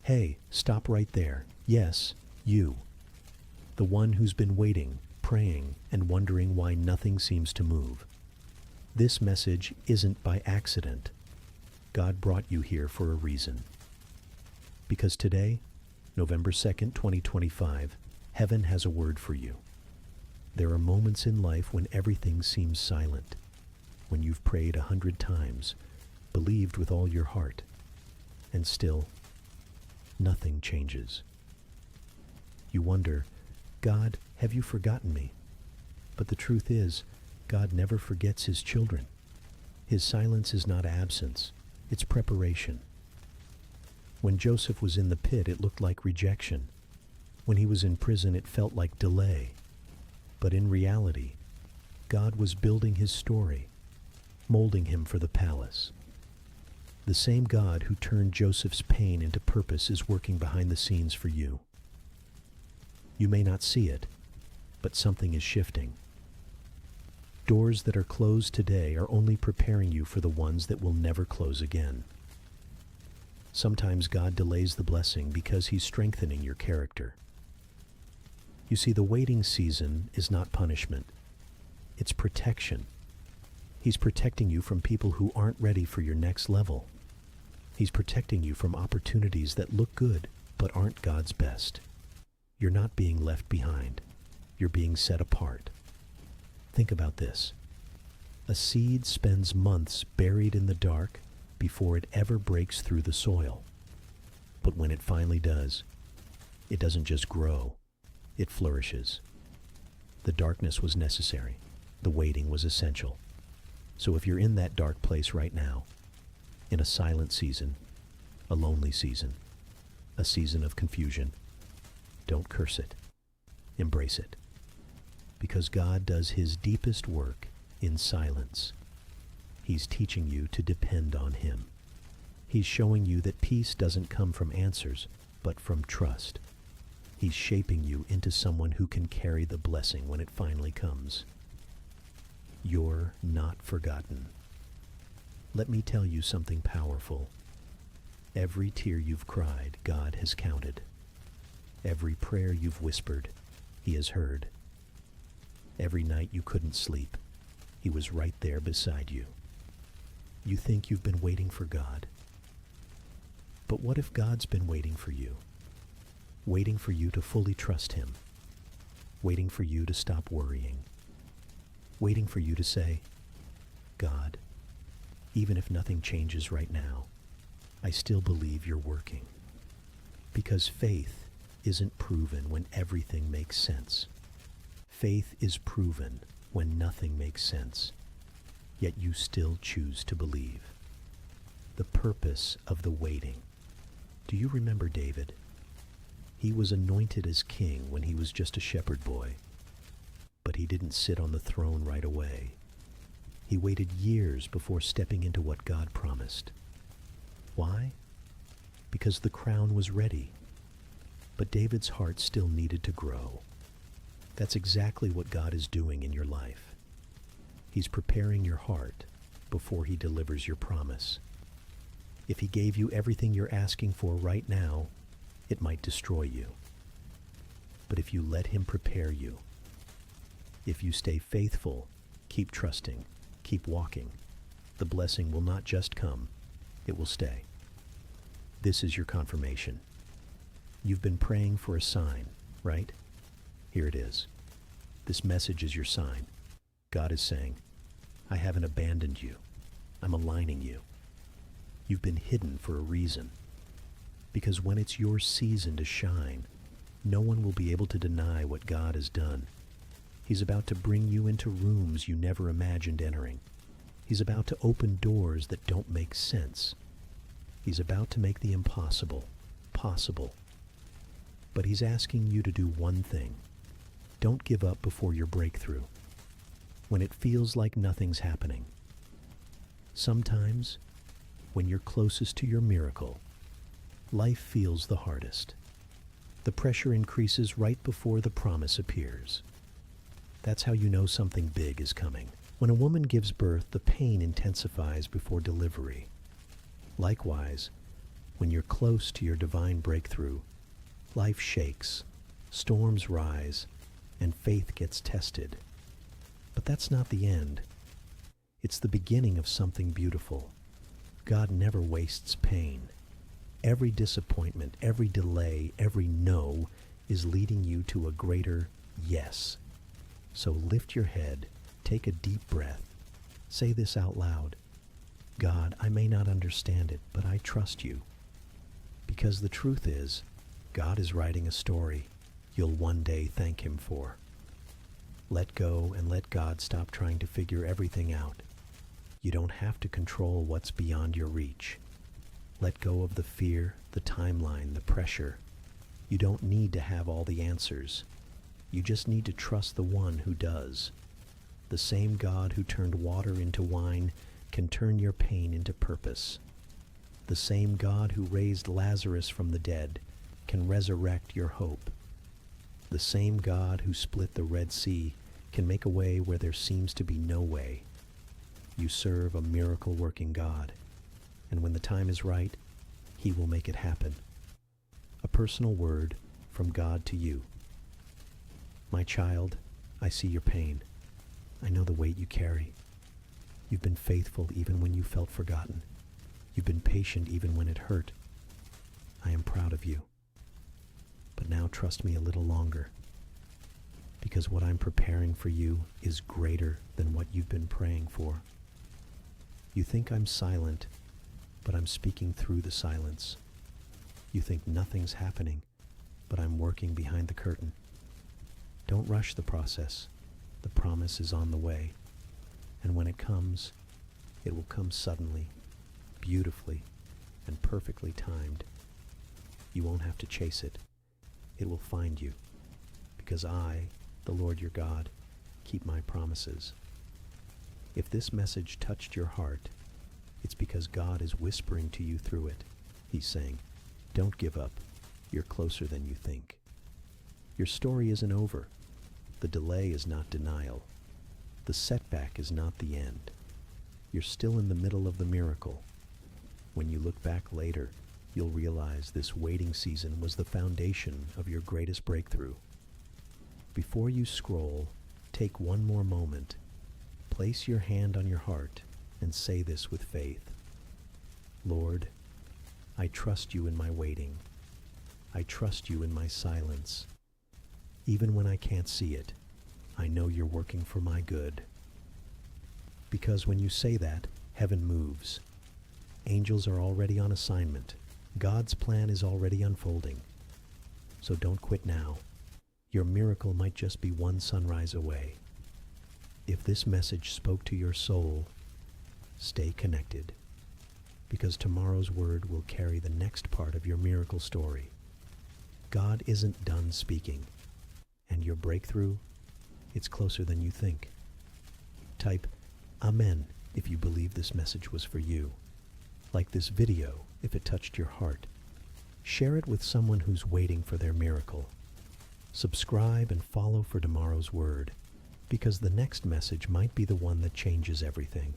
Hey, stop right there. Yes, you. The one who's been waiting, praying, and wondering why nothing seems to move. This message isn't by accident. God brought you here for a reason. Because today, November 2nd, 2025, heaven has a word for you. There are moments in life when everything seems silent, when you've prayed 100 times, believed with all your heart, and still, nothing changes. You wonder, God, have you forgotten me? But the truth is, God never forgets his children. His silence is not absence, it's preparation. When Joseph was in the pit, it looked like rejection. When he was in prison, it felt like delay. But in reality, God was building his story, molding him for the palace. The same God who turned Joseph's pain into purpose is working behind the scenes for you. You may not see it, but something is shifting. Doors that are closed today are only preparing you for the ones that will never close again. Sometimes God delays the blessing because he's strengthening your character. You see, the waiting season is not punishment. It's protection. He's protecting you from people who aren't ready for your next level. He's protecting you from opportunities that look good but aren't God's best. You're not being left behind. You're being set apart. Think about this. A seed spends months buried in the dark before it ever breaks through the soil. But when it finally does, it doesn't just grow, it flourishes. The darkness was necessary. The waiting was essential. So if you're in that dark place right now, in a silent season, a lonely season, a season of confusion, don't curse it. Embrace it. Because God does his deepest work in silence. He's teaching you to depend on him. He's showing you that peace doesn't come from answers, but from trust. He's shaping you into someone who can carry the blessing when it finally comes. You're not forgotten. Let me tell you something powerful. Every tear you've cried, God has counted. Every prayer you've whispered, he has heard. Every night you couldn't sleep, he was right there beside you. You think you've been waiting for God. But what if God's been waiting for you? Waiting for you to fully trust him. Waiting for you to stop worrying. Waiting for you to say, God, even if nothing changes right now, I still believe you're working. Because faith isn't proven when everything makes sense. Faith is proven when nothing makes sense, yet you still choose to believe. The purpose of the waiting. Do you remember David? He was anointed as king when he was just a shepherd boy, but he didn't sit on the throne right away. He waited years before stepping into what God promised. Why? Because the crown was ready. But David's heart still needed to grow. That's exactly what God is doing in your life. He's preparing your heart before he delivers your promise. If he gave you everything you're asking for right now, it might destroy you. But if you let him prepare you, if you stay faithful, keep trusting, keep walking, the blessing will not just come, it will stay. This is your confirmation. You've been praying for a sign, right? Here it is. This message is your sign. God is saying, I haven't abandoned you. I'm aligning you. You've been hidden for a reason. Because when it's your season to shine, no one will be able to deny what God has done. He's about to bring you into rooms you never imagined entering. He's about to open doors that don't make sense. He's about to make the impossible possible. But he's asking you to do one thing. Don't give up before your breakthrough. When it feels like nothing's happening. Sometimes, when you're closest to your miracle, life feels the hardest. The pressure increases right before the promise appears. That's how you know something big is coming. When a woman gives birth, the pain intensifies before delivery. Likewise, When you're close to your divine breakthrough, life shakes, storms rise, and faith gets tested. But that's not the end. It's the beginning of something beautiful. God never wastes pain. Every disappointment, every delay, every no is leading you to a greater yes. So lift your head, take a deep breath, say this out loud. God, I may not understand it, but I trust you. Because the truth is, God is writing a story you'll one day thank him for. Let go and let God stop trying to figure everything out. You don't have to control what's beyond your reach. Let go of the fear, the timeline, the pressure. You don't need to have all the answers. You just need to trust the one who does. The same God who turned water into wine can turn your pain into purpose. The same God who raised Lazarus from the dead can resurrect your hope. The same God who split the Red Sea can make a way where there seems to be no way. You serve a miracle-working God, and when the time is right, he will make it happen. A personal word from God to you. My child, I see your pain. I know the weight you carry. You've been faithful even when you felt forgotten. You've been patient even when it hurt. I am proud of you. But now trust me a little longer, because what I'm preparing for you is greater than what you've been praying for. You think I'm silent, but I'm speaking through the silence. You think nothing's happening, but I'm working behind the curtain. Don't rush the process. The promise is on the way. And when it comes, it will come suddenly, beautifully, and perfectly timed. You won't have to chase it. It will find you, because I, the Lord your God, keep my promises. If this message touched your heart, it's because God is whispering to you through it. He's saying, don't give up. You're closer than you think. Your story isn't over. The delay is not denial. The setback is not the end. You're still in the middle of the miracle. When you look back later, you'll realize this waiting season was the foundation of your greatest breakthrough. Before you scroll, take one more moment. Place your hand on your heart and say this with faith. Lord, I trust you in my waiting. I trust you in my silence. Even when I can't see it, I know you're working for my good. Because when you say that, heaven moves. Angels are already on assignment. God's plan is already unfolding. So don't quit now. Your miracle might just be one sunrise away. If this message spoke to your soul, stay connected, because tomorrow's word will carry the next part of your miracle story. God isn't done speaking, and your breakthrough, it's closer than you think. Type Amen if you believe this message was for you. Like this video if it touched your heart. Share it with someone who's waiting for their miracle. Subscribe and follow for tomorrow's word, because the next message might be the one that changes everything.